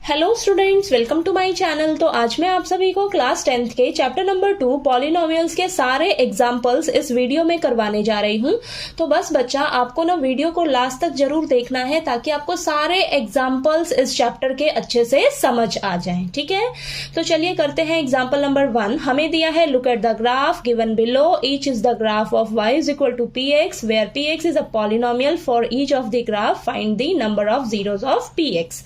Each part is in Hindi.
Hello students, welcome to my channel. तो आज मैं आप सभी को क्लास 10th के चैप्टर नंबर 2 पॉलिनोमियल्स के सारे एग्जाम्पल्स इस वीडियो में करवाने जा रही हूँ। तो बस बच्चा, आपको ना वीडियो को लास्ट तक जरूर देखना है ताकि आपको सारे एग्जाम्पल्स इस चैप्टर के अच्छे से समझ आ जाएं। ठीक है, तो चलिए करते हैं एग्जाम्पल नंबर 1। हमें दिया है, look at the graph given below, each is the graph of y is equal to px where px is a polynomial for each of the graph, find the number of zeros of px।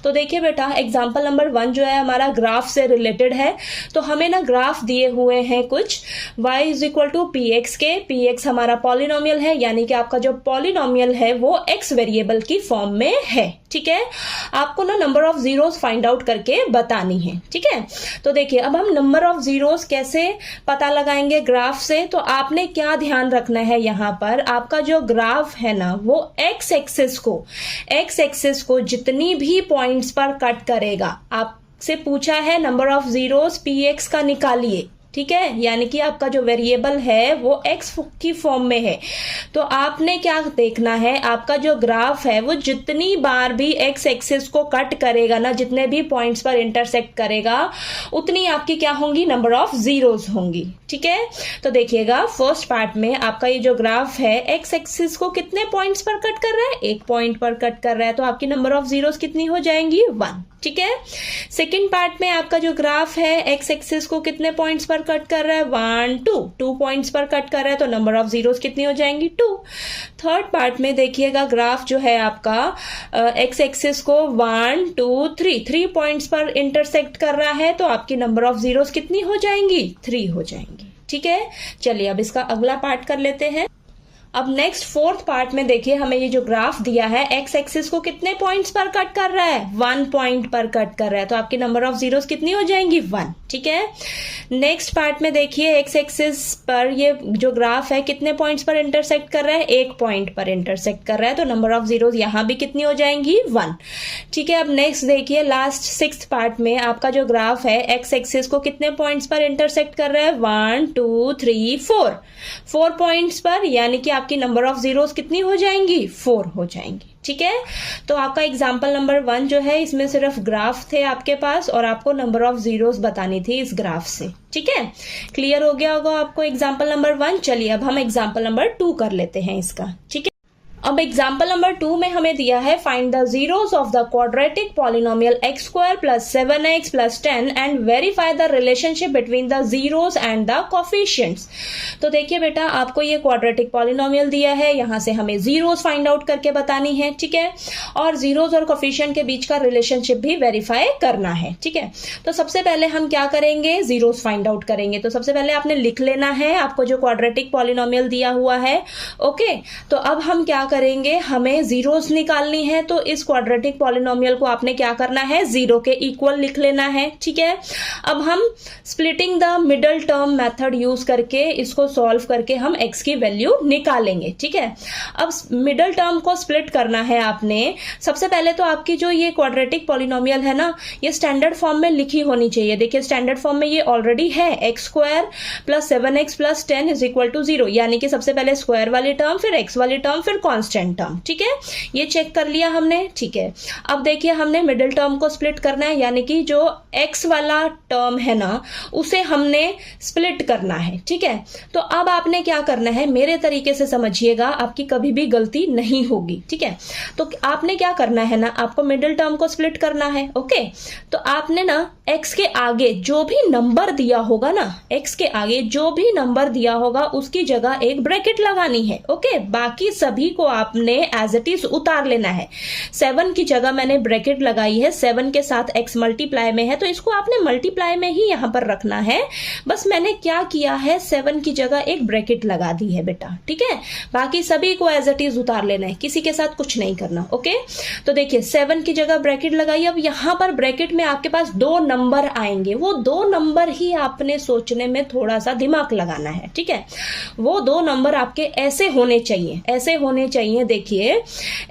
तो देखिए बेटा, एग्जाम्पल नंबर 1 जो है हमारा ग्राफ से रिलेटेड है। तो हमें ना ग्राफ दिए हुए हैं कुछ y is equal to px के। px हमारा पॉलिनोमियल है, यानी कि आपका जो पॉलिनोमियल है वो x वेरिएबल की फॉर्म में है। ठीक है, आपको ना number of zeros find out करके बतानी है। ठीक है, तो देखिए अब हम नंबर ऑफ जीरोस कैसे पता लगाएंगे ग्राफ से। तो आपने क्या ध्यान रखना है, यहाँ पर आपका जो ग्राफ है ना वो x एक्सिस को जितनी भी पॉइंट्स पर कट करेगा, आपसे पूछा है नंबर ऑफ जीरोस px का निकालिए। ठीक है, यानी कि आपका जो वेरिएबल है वो x की फॉर्म में है। तो आपने क्या देखना है, आपका जो ग्राफ है वो जितनी बार भी x एक्सिस को कट करेगा ना, जितने भी पॉइंट्स पर इंटरसेक्ट करेगा, उतनी आपकी क्या होंगी, नंबर ऑफ जीरोस होंगी। ठीक है, तो देखिएगा फर्स्ट पार्ट में आपका ये जो ग्राफ है x एक्सिस को कितने पॉइंट्स पर कट कर रहा है, एक पॉइंट पर कट कर रहा है। तो आपकी नंबर ऑफ जीरोस कितनी हो जाएंगी, 1। ठीक है, सेकेंड पार्ट में आपका जो ग्राफ है x एक्सिस को कितने पॉइंट्स पर कट कर रहा है, 1 2 पॉइंट्स पर कट कर रहा है। तो नंबर ऑफ जीरोस कितनी हो जाएंगी, 2। थर्ड पार्ट में देखिएगा ग्राफ जो है आपका x एक्सिस को 1 2 3 पॉइंट्स पर इंटरसेक्ट कर रहा है। तो आपकी नंबर ऑफ जीरोस कितनी हो जाएंगी, 3 हो जाएंगी। ठीक है, चलिए अब इसका अगला पार्ट कर लेते हैं। अब नेक्स्ट फोर्थ पार्ट में देखिए, हमें ये जो ग्राफ दिया है x एक्सिस को कितने पॉइंट्स पर कट कर रहा है, 1 पॉइंट पर कट कर रहा है। तो आपकी नंबर ऑफ जीरोस कितनी हो जाएंगी, 1। ठीक है, नेक्स्ट पार्ट में देखिए x एक्सिस पर ये जो ग्राफ है कितने पॉइंट्स पर इंटरसेक्ट कर रहा है, 1 पॉइंट पर इंटरसेक्ट कर रहा है। तो नंबर ऑफ जीरोस यहां भी कितनी हो जाएंगी, 1। ठीक है, अब नेक्स्ट देखिए लास्ट सिक्स्थ पार्ट में आपका जो ग्राफ है x एक्सिस को कितने पॉइंट्स पर इंटरसेक्ट कर रहा है, 1 2 3 4 पॉइंट्स पर, यानी कि आपकी नंबर ऑफ जीरोस कितनी हो जाएंगी, 4 हो जाएंगी। ठीक है, तो आपका एग्जाम्पल नंबर 1 जो है इसमें सिर्फ ग्राफ थे आपके पास और आपको नंबर ऑफ जीरोस बतानी थी इस ग्राफ से। ठीक है, क्लियर हो गया होगा आपको एग्जाम्पल नंबर 1। चलिए अब हम एग्जाम्पल नंबर 2 कर लेते हैं इसका। ठीक है, अब एग्जाम्पल नंबर 2 में हमें दिया है, find the zeros of the quadratic polynomial x square plus 7x plus 10 and verify the relationship between the zeros and the coefficients. तो देखिए बेटा, आपको ये क्वाड्रेटिक पॉलिनोमियल दिया है, यहां से हमें जीरोस फाइंड आउट करके बतानी है। ठीक है, और जीरोस और कोफिशिएंट के बीच का रिलेशनशिप भी वेरीफाई करना है। ठीक है, तो सबसे पहले हम क्या करेंगे, जीरोस फाइंड आउट करेंगे। तो सबसे पहले आपने लिख लेना है आपको जो क्वाड्रेटिक पॉलिनोमियल दिया हुआ है। ओके, तो अब हम क्या करेंगे, हमें जीरोस निकालनी है। तो इस क्वाड्रेटिक पॉलिनोमियल को आपने क्या करना है, 0 के इक्वल लिख लेना है। ठीक है, अब हम splitting the middle term method use करके इसको सॉल्व करके हम x की वैल्यू निकालेंगे। ठीक है, अब मिडल टर्म को स्प्लिट करना है आपने। सबसे पहले तो आपकी जो ये क्वाड्रेटिक पॉलिनोमियल है ना, ये स्टैंडर्ड फॉर्म में लिखी होनी चाहिए। देखिए स्टैंडर्ड फॉर्म में ये ऑलरेडी है, x square plus 7x plus 10 is equal to 0, यानी कि सबसे पहले स्क्वायर वाली टर्म, फिर x वाली टर्म, फिर कांस्टेंट टर्म। ठीक है, ये चेक कर लिया हमने। ठीक है, अब देखिए हमने मिडिल टर्म को स्प्लिट करना है, यानी कि जो x वाला टर्म है ना उसे हमने स्प्लिट करना है। ठीक है, तो अब आपने क्या करना है, मेरे तरीके से समझिएगा, आपकी कभी भी गलती नहीं होगी। ठीक है, तो आपने क्या करना है ना, आपको मिडिल टर्म को स्प्लिट करना है। ओके, तो आपने ना x के आगे जो भी नंबर दिया होगा ना, x के आगे जो भी नंबर दिया होगा उसकी जगह एक ब्रैकेट लगानी है। ओके, बाकी सभी को आपने एज इट इज उतार लेना है। 7 की जगह मैंने ब्रैकेट लगाई है, 7 के साथ x मल्टीप्लाई में है, तो इसको आपने मल्टीप्लाई में ही यहां पर रखना है। बस मैंने क्या किया है, 7 की जगह एक ब्रैकेट लगा दी है बेटा। ठीक है, बाकी सभी को एज इट इज उतार लेना है, किसी के साथ कुछ नहीं करना। ओके, तो देखिए 7 की जगह ब्रैकेट लगाई। अब यहां पर ब्रैकेट में आपके पास 2 नंबर आएंगे, वो 2 नंबर ही आपने सोचने में थोड़ा सा दिमाग लगाना है। ठीक है, वो 2 नंबर आपके ऐसे होने चाहिए, ऐसे होने चाहिए। देखिए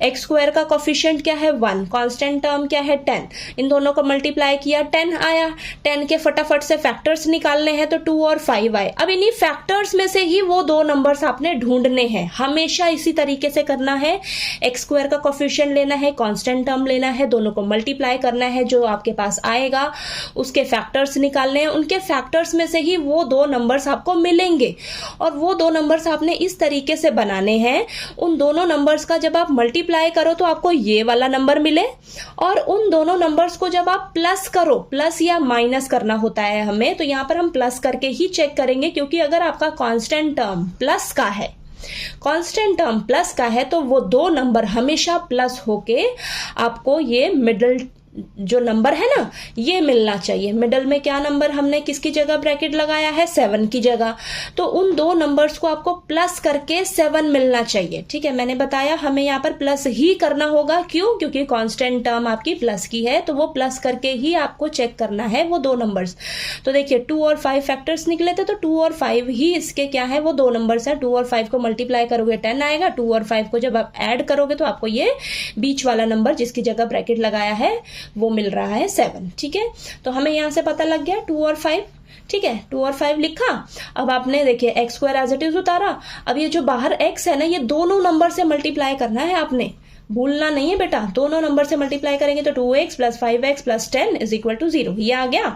एक्स स्क्वायर का कोफिशिएंट क्या है 1, कांस्टेंट टर्म क्या है 10, इन दोनों को मल्टीप्लाई किया 10 आया। 10 के फटाफट से फैक्टर्स निकालने हैं तो 2 और 5 आए। अब इन्हीं फैक्टर्स में से ही वो दो नंबर्स आपने ढूंढने हैं, हमेशा इसी तरीके से करना है। एक्स स्क्वायर का कोफिशिएंट लेना है, कांस्टेंट टर्म लेना है, दोनों को मल्टीप्लाई करना है, जो आपके पास आएगा उसके फैक्टर्स निकालने हैं, उनके फैक्टर्स में से ही वो दो नंबर्स आपको मिलेंगे और वो दो नंबर्स आपने इस तरीके से बनाने हैं। उन दोनों नंबर्स का जब आप मल्टीप्लाई करो तो आपको ये वाला नंबर मिले, और उन दोनों नंबर्स को जब आप प्लस करो, प्लस या माइनस करना होता है हमें, तो यहां पर हम प्लस करके ही चेक करेंगे, क्योंकि अगर आपका कांस्टेंट टर्म प्लस का है, कांस्टेंट टर्म प्लस का है, तो वो दो नंबर हमेशा प्लस होके आपको ये मिडल जो नंबर है ना ये मिलना चाहिए। मिडल में क्या नंबर हमने किसकी जगह ब्रैकेट लगाया है 7 की जगह, तो उन दो नंबर्स को आपको प्लस करके 7 मिलना चाहिए। ठीक है, मैंने बताया हमें यहाँ पर प्लस ही करना होगा, क्यों? क्योंकि कांस्टेंट टर्म आपकी प्लस की है, तो वो प्लस करके ही आपको चेक करना है वो दो नंबर्स। तो देखिए 2 और 5 फैक्टर्स निकले थे, तो 2 और 5 ही इसके क्या है वो दो नंबर्स है। 2 और 5 को मल्टीप्लाई करोगे 10 आएगा, 2 और 5 को जब आप ऐड करोगे तो आपको ये बीच वाला नंबर जिसकी जगह ब्रैकेट लगाया है वो मिल रहा है 7। ठीक है, तो हमें यहां से पता लग गया 2 और 5। ठीक है, 2 और 5 लिखा। अब आपने देखिए x square as it is उतारा। अब ये जो बाहर एक्स है ना, ये दोनों नंबर से मल्टीप्लाई करना है, आपने भूलना नहीं है बेटा। दोनों नंबर से मल्टीप्लाई करेंगे तो 2x + 5x + 10 = 0। ये आ गया,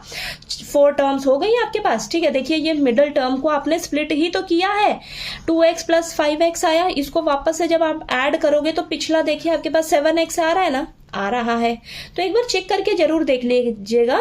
4 टर्म्स हो गई आपके पास। ठीक है, देखिए ये मिडल टर्म को आपने स्प्लिट ही तो किया है, 2x + 5x आया। इसको वापस से जब आप ऐड करोगे तो पिछला देखिए आपके पास 7x आ रहा है ना, आ रहा है। तो एक बार चेक करके जरूर देख लीजिएगा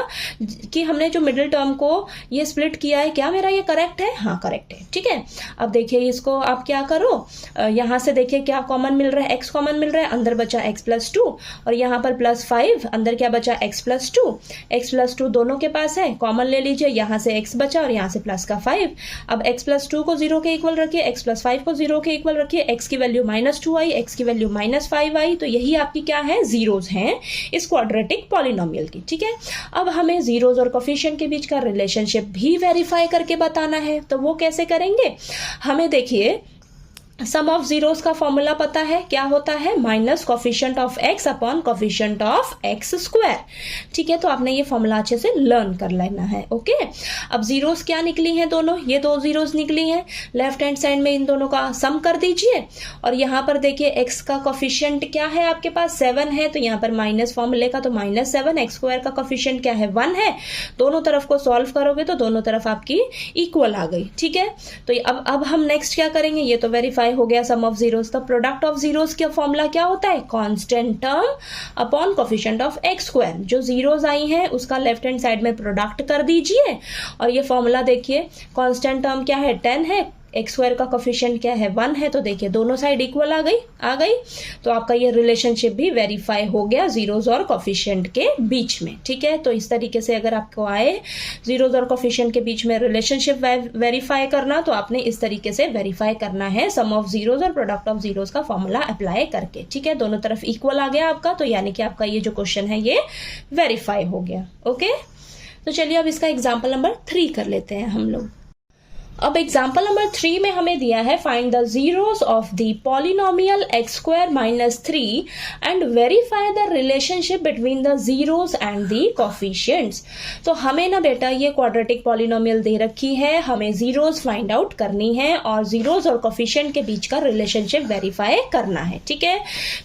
कि हमने जो मिडिल टर्म को ये स्प्लिट किया है, क्या मेरा ये करेक्ट है? हाँ करेक्ट है। ठीक है, अब देखिए इसको आप क्या करो, यहां से देखिए क्या कॉमन मिल रहा है, x कॉमन मिल रहा है, अंदर बचा x + 2 और यहाँ पर +5, अंदर क्या बचा x + 2। x + 2 दोनों के पास है, कॉमन ले लीजिए, यहाँ से x बचा और यहाँ से प्लस का 5। अब x + 2 को 0 के इक्वल रखिए, x + 5 को 0 के इक्वल रखिए, x की वैल्यू -2 आई, x की वैल्यू -5 आई, तो यही आपकी क्या है जीरोज हैं इस क्वाड्रेटिक पॉलिनोमियल की। ठीक है, अब हमें जीरोज और कोफिशिएंट के बीच का रिलेशनशिप भी वेरीफाई करके बताना है, तो वो कैसे करेंगे? हमें देखिए सम ऑफ जीरोस का फॉर्मूला पता है, क्या होता है? Minus coefficient of x upon coefficient of x square. ठीक है, तो आपने ये फॉर्मूला अच्छे से लर्न कर लेना है। ओके, अब जीरोस क्या निकली हैं? दोनों ये दो जीरोस निकली हैं, लेफ्ट हैंड साइड में इन दोनों का सम कर दीजिए और यहाँ पर देखिए x का कोफिशिएंट क्या है आपके पास 7 है, तो यहाँ पर माइनस फॉर्म लेगा तो -7, x स्क्वायर का कोफिशिएंट क्या है 1 है, दोनों तरफ को सॉल्व करोगे तो दोनों तरफ आपकी इक्वल आ गई। ठीक है, तो अब हम नेक्स्ट क्या करेंगे? ये तो वेरीफाई हो गया सम ऑफ जीरोस। तो प्रोडक्ट ऑफ जीरोस का फॉर्मूला क्या होता है? Constant term upon coefficient of x square. जो जीरोस आई हैं उसका लेफ्ट हैंड साइड में प्रोडक्ट कर दीजिए और ये फॉर्मूला देखिए, कांस्टेंट टर्म क्या है 10 है, एक्स स्क्वायर का कोफिशिएंट क्या है 1 है, तो देखिए दोनों साइड इक्वल आ गई। तो आपका ये रिलेशनशिप भी वेरीफाई हो गया जीरोज और कोफिशिएंट के बीच में। ठीक है, तो इस तरीके से अगर आपको आए जीरोज और कोफिशिएंट के बीच में रिलेशनशिप वेरीफाई करना, तो आपने इस तरीके से वेरीफाई करना है सम ऑफ जीरोज और प्रोडक्ट ऑफ जीरोज का फॉर्मूला अप्लाई करके। ठीक है, दोनों तरफ इक्वल आ गया आपका, तो यानी कि आपका ये जो क्वेश्चन है ये वेरीफाई हो गया। ओके, तो चलिए अब इसका एग्जाम्पल नंबर 3 कर लेते हैं हम लोग। अब एग्जाम्पल नंबर 3 में हमें दिया है find the zeros of the polynomial x² - 3 and verify the relationship between the zeros and the coefficients. तो हमें ना बेटा ये क्वाड्रेटिक पॉलिनोमियल दे रखी है, हमें जीरोस फाइंड आउट करनी है और जीरोस और कोफिशिएंट के बीच का रिलेशनशिप वेरीफाई करना है। ठीक है,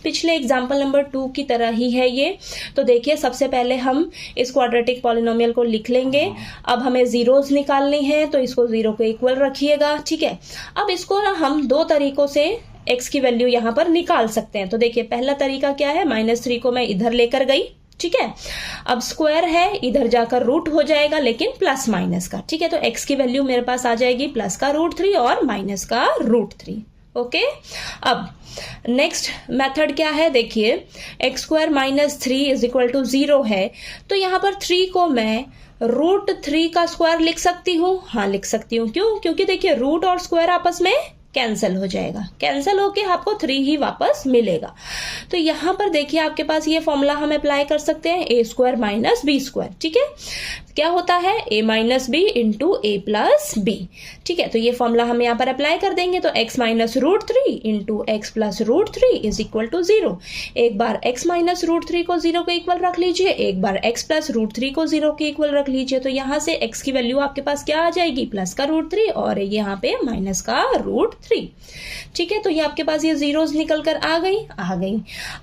पिछले एग्जाम्पल नंबर 2 की तरह ही है ये। तो देखिए सबसे पहले हम इस क्वाड्रेटिक पॉलिनोमियल को लिख लेंगे। अब हमें जीरोस निकालनी है, तो इसको 0 के इक्वल रखिएगा। ठीक है, अब इसको ना हम दो तरीकों से x की वैल्यू यहां पर निकाल सकते हैं। तो देखिए पहला तरीका क्या है, -3 को मैं इधर लेकर गई। ठीक है, अब स्क्वायर है, इधर जाकर रूट हो जाएगा लेकिन प्लस माइनस का। ठीक है, तो x की वैल्यू मेरे पास आ जाएगी प्लस का √3 और माइनस का √3। ओके, अब नेक्स्ट मेथड क्या है? देखिए x² - 3 = 0 है, तो यहां पर 3 को मैं √3 का स्क्वायर लिख सकती हूँ। हाँ लिख सकती हूँ, क्यों? क्योंकि देखिए रूट और स्क्वायर आपस में कैंसिल हो जाएगा, कैंसिल होके आपको 3 ही वापस मिलेगा। तो यहाँ पर देखिए आपके पास ये फॉर्मूला हम अप्लाई कर सकते हैं, a square minus b square. ठीक है, क्या होता है a minus b into a plus b. ठीक है, तो ये फॉर्मूला हम यहाँ पर अप्लाई कर देंगे, तो x minus root 3 into x plus root 3 is equal to 0। एक बार x माइनस रूट 3 को 0 के इक्वल रख लीजिए, एक बार x प्लस रूट 3 को 0 के इक्वल रख लीजिए। तो यहाँ से x की वैल्यू आपके पास क्या आ जाएगी, प्लस का रूट 3 और यहाँ पे माइनस का रूट 3। ठीक है, तो ये आपके पास ये जीरोस निकल कर आ गई।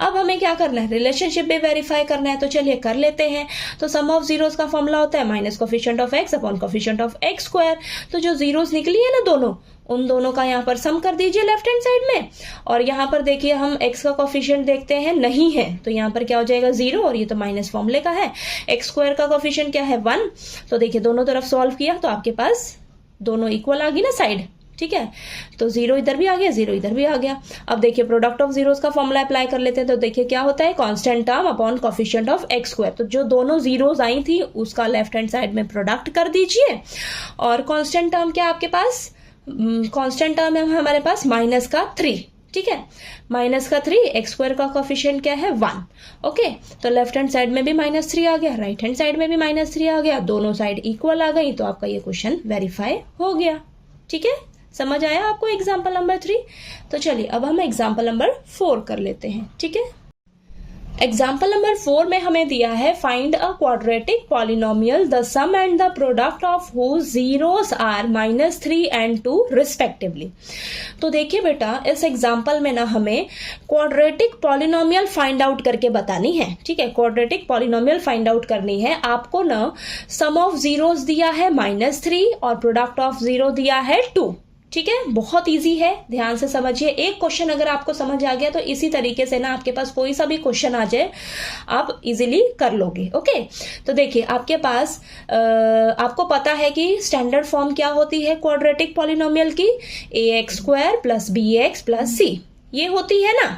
अब हमें क्या करना है, रिलेशनशिप भी वेरीफाई करना है, तो चलिए कर लेते हैं। तो सम ऑफ जीरोस का फॉर्मूला होता है minus coefficient of x upon coefficient of x square. तो जो जीरोस निकली है ना दोनों, उन दोनों का यहाँ पर सम कर दीजिए लेफ्ट हैंड साइड में। और यहाँ पर देखिए हम x का कोफिशिएंट देखते हैं, नहीं है, तो यहाँ पर क्या हो जाएगा 0, और ये तो माइनस फॉर्मूले का है। x स्क्वायर का कोफिशिएंट क्या है 1। तो देखिए दोनों तरफ सॉल्व किया तो आपके पास दोनों इक्वल आ गई ना साइड। ठीक है, तो 0 इधर भी आ गया, 0 इधर भी आ गया। अब देखिए प्रोडक्ट ऑफ जीरोस का फॉर्मूला अप्लाई कर लेते हैं। तो देखिए क्या होता है, constant term upon coefficient of x square. तो जो दोनों जीरोस आई थी उसका लेफ्ट हैंड साइड में प्रोडक्ट कर दीजिए। और कांस्टेंट टर्म क्या आपके पास, कांस्टेंट टर्म है हमारे पास माइनस का 3। ठीक है, माइनस का 3, एक्स स्क्वायर का कोफिशिएंट क्या है 1। ओके, तो लेफ्ट हैंड साइड में भी माइनस 3 आ गया, राइट हैंड साइड में भी माइनस 3 आ गया, दोनों साइड इक्वल आ गई, तो आपका ये क्वेश्चन वेरीफाई हो गया। ठीक है, समझ आया आपको एग्जाम्पल नंबर 3। तो चलिए अब हम एग्जाम्पल नंबर 4 कर लेते हैं। ठीक है, एग्जाम्पल नंबर 4 में हमें दिया है find a quadratic polynomial the sum and the product of whose zeros are -3 and 2 respectively. तो देखिए बेटा, इस एग्जाम्पल में ना हमें क्वाड्रेटिक पॉलिनोमियल फाइंड आउट करके बतानी है। ठीक है, क्वाड्रेटिक पॉलिनोमियल फाइंड आउट करनी है आपको ना। सम ऑफ जीरोस दिया है -3 और प्रोडक्ट ऑफ जीरो दिया है 2। ठीक है, बहुत इजी है, ध्यान से समझिए। एक क्वेश्चन अगर आपको समझ आ गया तो इसी तरीके से ना आपके पास कोई सा भी क्वेश्चन आ जाए आप इजीली कर लोगे। ओके, तो देखिए आपके पास आपको पता है कि स्टैंडर्ड फॉर्म क्या होती है क्वाड्रेटिक पॉलिनोमियल की, ax square plus bx plus c, ये होती है ना।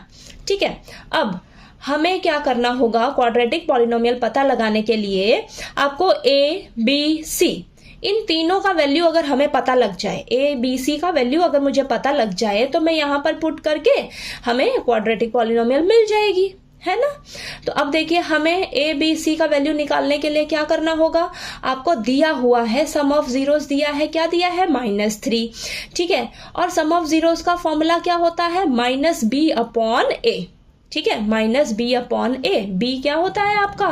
ठीक है, अब हमें क्या करना होगा, क्वाड्रेटिक पॉलिनोमियल पता लगाने के लिए आपको a b c इन तीनों का वैल्यू अगर हमें पता लग जाए, ए बी सी का वैल्यू अगर मुझे पता लग जाए तो मैं यहां पर पुट करके हमें क्वाड्रेटिक पॉलिनोमियल मिल जाएगी, है ना। तो अब देखिए हमें ए बी सी का वैल्यू निकालने के लिए क्या करना होगा, आपको दिया हुआ है सम ऑफ जीरोस दिया है, क्या दिया है -3। ठीक है, और सम ऑफ जीरोस का फॉर्मूला क्या होता है, -b अपॉन ए। ठीक है, -b अपॉन ए, बी क्या होता है आपका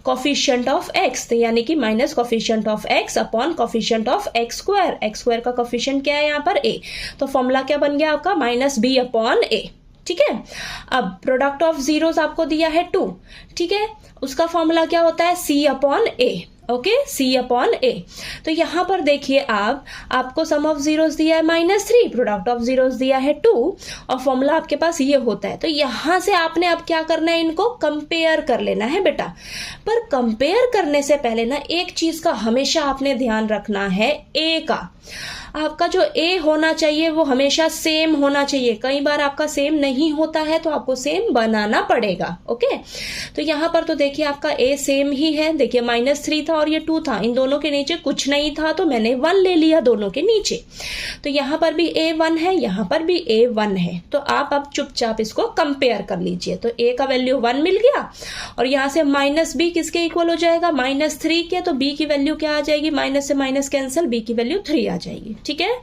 कोफिशिएंट ऑफ x, तो यानी कि minus coefficient of x upon coefficient of x square. x square का कोफिशिएंट क्या है यहाँ पर a, तो फॉर्मूला क्या बन गया आपका -b अपॉन ए। ठीक है, अब प्रोडक्ट ऑफ जीरोस आपको दिया है 2। ठीक है, उसका फॉर्मूला क्या होता है c अपॉन ए। ओके, c अपॉन ए। तो यहां पर देखिए आपको सम ऑफ जीरोस दिया है -3, प्रोडक्ट ऑफ जीरोस दिया है 2 और फॉर्मूला आपके पास ये होता है। तो यहां से आपने अब क्या करना है, इनको कंपेयर कर लेना है बेटा। पर कंपेयर करने से पहले ना एक चीज का हमेशा आपने ध्यान रखना है, ए का आपका जो ए होना चाहिए वो हमेशा सेम होना चाहिए। कई बार आपका सेम नहीं होता है तो आपको सेम बनाना पड़ेगा। ओके, तो यहां पर तो देखिए आपका ए सेम ही है। देखिए -3 था और ये 2 था, इन दोनों के नीचे कुछ नहीं था तो मैंने 1 ले लिया दोनों के नीचे। तो यहां पर भी ए 1 है, यहां पर भी ए 1 है। तो आप अब चुपचाप इसको कंपेयर कर लीजिए। तो ए का वैल्यू 1 मिल गया और यहां से -b किसके इक्वल हो जाएगा, -3 के। तो b की वैल्यू क्या आ जाएगी, माइनस से माइनस कैंसिल, b की वैल्यू 3 आ जाएगी। ठीक है,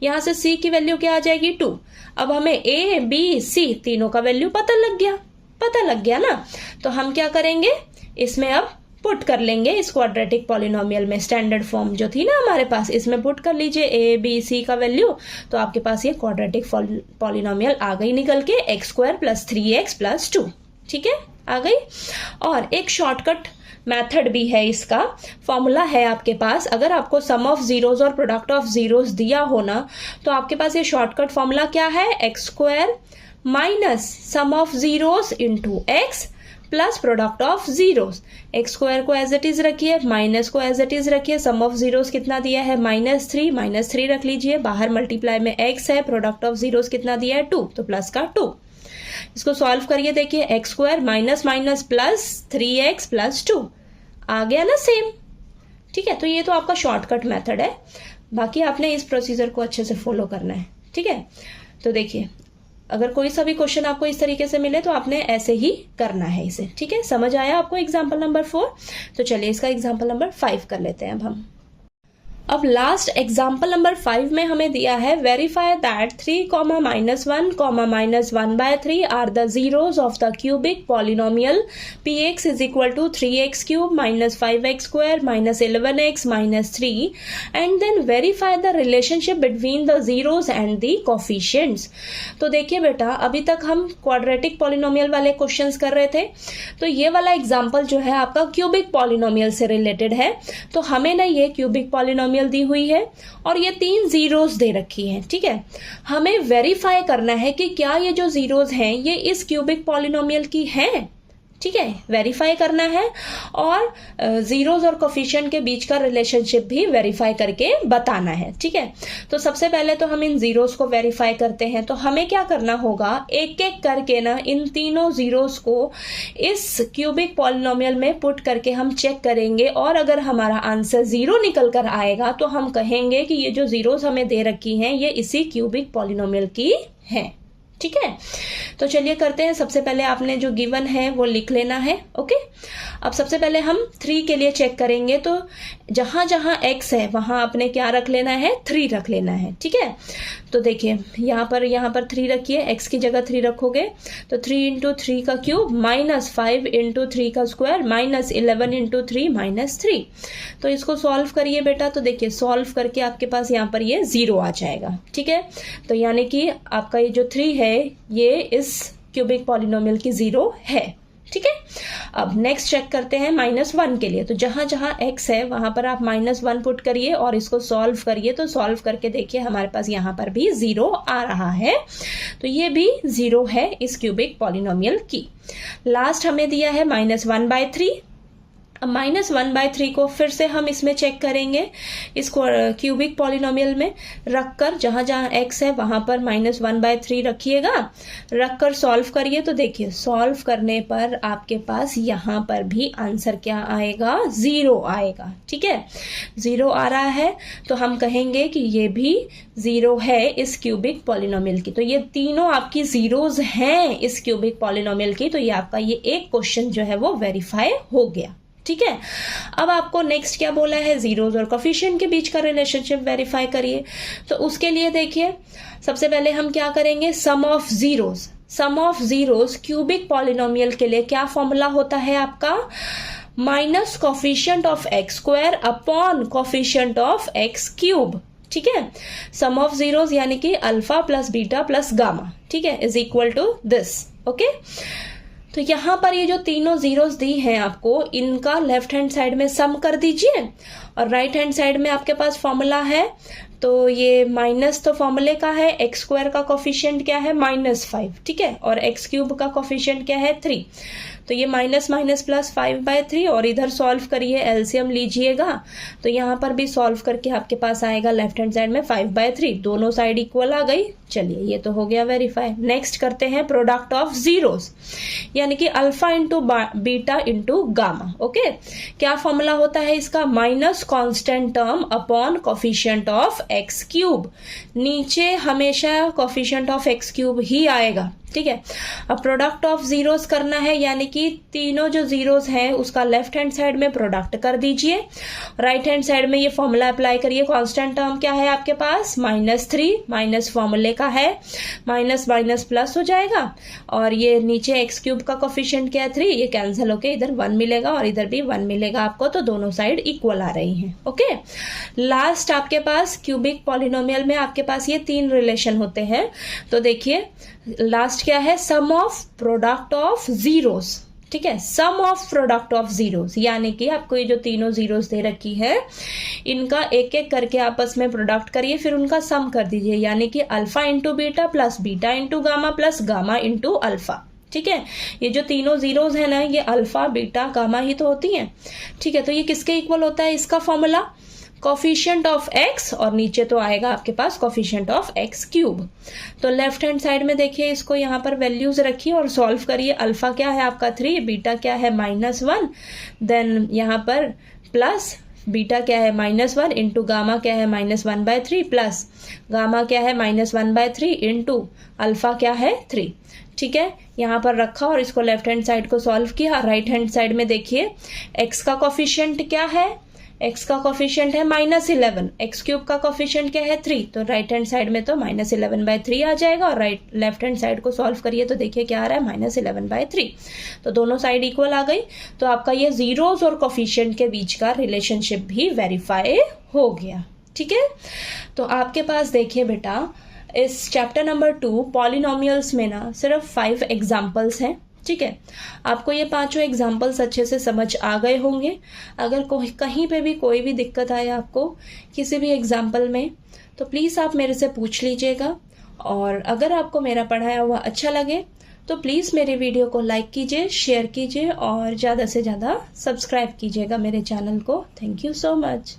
यहां से c की वैल्यू क्या आ जाएगी 2। अब हमें a b c तीनों का वैल्यू पता लग गया ना। तो हम क्या करेंगे, इसमें अब पुट कर लेंगे इस क्वाड्रेटिक पॉलिनोमियल में। स्टैंडर्ड फॉर्म जो थी ना हमारे पास, इसमें पुट कर लीजिए a b c का वैल्यू। तो आपके पास ये क्वाड्रेटिक पॉलिनोमियल आ गई निकल के, x square plus 3x plus 2। ठीक है, आ गई। और एक शॉर्टकट मेथड भी है, इसका फॉर्मूला है आपके पास। अगर आपको सम ऑफ जीरोस और प्रोडक्ट ऑफ जीरोस दिया हो ना, तो आपके पास ये शॉर्टकट फॉर्मूला क्या है, x square minus sum of zeros into x plus product of zeros. X square को एज इट इज रखिए, माइनस को एज इट इज रखिए। सम ऑफ जीरोस कितना दिया है, -3 रख लीजिए, बाहर मल्टीप्लाई में x है, प्रोडक्ट ऑफ जीरोस कितना दिया है 2, तो प्लस का 2। इसको सॉल्व करिए, देखिए x square minus minus plus 3x plus 2 आ गया ना सेम। ठीक है, तो ये तो आपका शॉर्टकट मेथड है, बाकी आपने इस प्रोसीजर को अच्छे से फॉलो करना है। ठीक है। तो देखिए अगर कोई सा भी क्वेश्चन आपको इस तरीके से मिले तो आपने ऐसे ही करना है इसे, ठीक है। समझ आया आपको एग्जाम्पल नंबर 4? तो चलिए इसका एग्जाम्पल नंबर 5 कर लेते हैं अब हम। अब लास्ट एग्जाम्पल नंबर 5 में हमें दिया है verify that 3, -1, -1/3 are the zeros of the cubic polynomial px is equal to 3x³ -5x² -11x -3 and then verify the relationship between the zeros and the coefficients. तो देखिए बेटा अभी तक हम क्वाड्रेटिक पॉलिनोमियल वाले क्वेश्चंस कर रहे थे, तो ये वाला एग्जाम्पल जो है आपका क्यूबिक पॉलिनोमियल से रिलेटेड है। तो हमें ना ये क्यूबिक पॉलिनोमियल दी हुई है और ये 3 जीरोस दे रखी हैं, ठीक है। हमें वेरीफाई करना है कि क्या ये जो जीरोस हैं ये इस क्यूबिक पॉलिनोमियल की हैं, ठीक है, वेरीफाई करना है। और जीरोस और कोफिशिएंट के बीच का रिलेशनशिप भी वेरीफाई करके बताना है, ठीक है। तो सबसे पहले तो हम इन जीरोस को वेरीफाई करते हैं। तो हमें क्या करना होगा, एक एक करके ना इन तीनों जीरोस को इस क्यूबिक पॉलिनोमियल में पुट करके हम चेक करेंगे और अगर हमारा आंसर 0 निकल कर आएगा तो हम कहेंगे कि ये जो जीरोस हमें दे रखी हैं ये इसी क्यूबिक पॉलिनोमियल की हैं, ठीक है। तो चलिए करते हैं। सबसे पहले आपने जो गिवन है वो लिख लेना है, ओके। अब सबसे पहले हम 3 के लिए चेक करेंगे। तो जहां जहां x है वहां आपने क्या रख लेना है, 3 रख लेना है, ठीक है। तो देखिए यहाँ पर 3 रखिए, x की जगह 3 रखोगे तो 3 × 3 का क्यूब -5 × 3 का स्क्वायर -11 × 3 -3। तो इसको सॉल्व करिए बेटा। तो देखिए सॉल्व करके आपके पास यहाँ पर ये 0 आ जाएगा, ठीक है। तो यानी कि आपका ये जो 3 है ये इस क्यूबिक पॉलिनोमियल की 0 है, ठीक है। अब नेक्स्ट चेक करते हैं -1 के लिए। तो जहां जहां x है वहां पर आप -1 पुट करिए और इसको सॉल्व करिए। तो सॉल्व करके देखिए हमारे पास यहाँ पर भी 0 आ रहा है। तो ये भी 0 है इस क्यूबिक पॉलिनोमियल की। लास्ट हमें दिया है -1/3। अब -1/3 को फिर से हम इसमें चेक करेंगे, इस क्यूबिक पॉलिनोमियल में रखकर जहां जहां x है वहां पर -1/3 रखिएगा, रखकर सॉल्व करिए। तो देखिए सॉल्व करने पर आपके पास यहाँ पर भी आंसर क्या आएगा, 0 आएगा, ठीक है। 0 आ रहा है तो हम कहेंगे कि ये भी 0 है इस क्यूबिक पॉलिनोमियल की। तो ये तीनों आपकी जीरोज हैं इस क्यूबिक पॉलिनोमियल की। तो ये आपका ये एक क्वेश्चन जो है वो वेरीफाई हो गया, ठीक है। अब आपको नेक्स्ट क्या बोला है, जीरोस और कोफिशिएंट के बीच का रिलेशनशिप वेरीफाई करिए। तो उसके लिए देखिए सबसे पहले हम क्या करेंगे, sum of zeros. Sum of zeros cubic polynomial के लिए क्या फॉर्मूला होता है आपका, minus coefficient of x² upon coefficient of x³, ठीक है। सम ऑफ जीरोस यानी कि alpha plus beta plus gamma, ठीक है, is equal to this, okay. तो यहां पर ये जो तीनों जीरोस दी हैं आपको, इनका लेफ्ट हैंड साइड में सम कर दीजिए और राइट हैंड साइड में आपके पास फॉर्मूला है। तो ये माइनस तो फॉर्मूले का है, x² का कोफिशिएंट क्या है -5, ठीक है, और x³ का कोफिशिएंट क्या है 3। तो ये माइनस माइनस प्लस 5/3 और इधर सॉल्व करिए, एलसीएम लीजिएगा। तो यहाँ पर भी सॉल्व करके आपके पास आएगा लेफ्ट हैंड साइड में 5/3, दोनों साइड इक्वल आ गई। चलिए ये तो हो गया वेरीफाई। नेक्स्ट करते हैं प्रोडक्ट ऑफ जीरोस, यानी कि alpha into beta into gamma, okay. क्या फॉर्मूला होता है इसका, minus constant term upon coefficient of x³। नीचे हमेशा कोफिशिएंट ऑफ x³ ही आएगा, ठीक है। अब प्रोडक्ट ऑफ जीरोस करना है, यानी कि तीनों जो जीरोस हैं उसका लेफ्ट हैंड साइड में प्रोडक्ट कर दीजिए, राइट हैंड साइड में ये फॉर्मूला अप्लाई करिए। कांस्टेंट टर्म क्या है आपके पास, -3, माइनस फॉर्मूले का है, माइनस माइनस प्लस हो जाएगा और ये नीचे x³ का कोफिशिएंट क्या है 3, ये कैंसिल होके इधर 1 मिलेगा और इधर भी 1 मिलेगा आपको। तो दोनों साइड इक्वल आ रही हैं, ओके। लास्ट आपके पास क्यूबिक पॉलिनोमियल में आपके पास ये 3 रिलेशन होते हैं। तो देखिए लास्ट क्या है, sum of product of zeros, ठीक है, sum of product of zeros, यानी कि आपको ये जो तीनों जीरोस दे रखी है इनका एक एक करके आपस में प्रोडक्ट करिए, फिर उनका सम कर दीजिए, यानी कि alpha into beta plus beta into gamma plus gamma into alpha, ठीक है। ये जो तीनों जीरोस है ना, ये अल्फा बीटा गामा ही तो होती हैं, ठीक है। तो ये किसके इक्वल होता है, इसका फॉर्मूला कोफिशिएंट ऑफ x और नीचे तो आएगा आपके पास कोफिशिएंट ऑफ x³। तो लेफ्ट हैंड साइड में देखिए इसको यहाँ पर वैल्यूज रखिए और सॉल्व करिए। अल्फा क्या है आपका 3, बीटा क्या है -1, देन यहाँ पर प्लस बीटा क्या है -1 इंटू गामा क्या है -1/3 प्लस गामा क्या है -1/3 इंटू अल्फा क्या है 3। ठीक है, यहाँ पर रखा और इसको लेफ्ट हैंड साइड को सॉल्व किया। राइट हैंड साइड में देखिए x का कोफिशिएंट क्या है, x का कोफिशिएंट है -11, x क्यूब का कोफिशिएंट क्या है 3, तो राइट हैंड साइड में तो -11/3 आ जाएगा और लेफ्ट हैंड साइड को सॉल्व करिए तो देखिए क्या आ रहा है -11/3। तो दोनों साइड इक्वल आ गई, तो आपका ये जीरोस और कोफिशिएंट के बीच का रिलेशनशिप भी वेरीफाई हो गया। ठीक है, तो आपके पास देखिए बेटा इस चैप्टर नंबर 2 पॉलिनोमियल्स में ना सिर्फ 5 एग्जाम्पल्स हैं। ठीक है, आपको ये 5 एग्जाम्पल्स अच्छे से समझ आ गए होंगे। अगर कहीं पे भी कोई भी दिक्कत आए आपको किसी भी एग्जाम्पल में तो प्लीज़ आप मेरे से पूछ लीजिएगा। और अगर आपको मेरा पढ़ाया हुआ अच्छा लगे तो प्लीज़ मेरे वीडियो को लाइक कीजिए, शेयर कीजिए और ज़्यादा से ज़्यादा सब्सक्राइब कीजिएगा मेरे चैनल को। Thank you so much.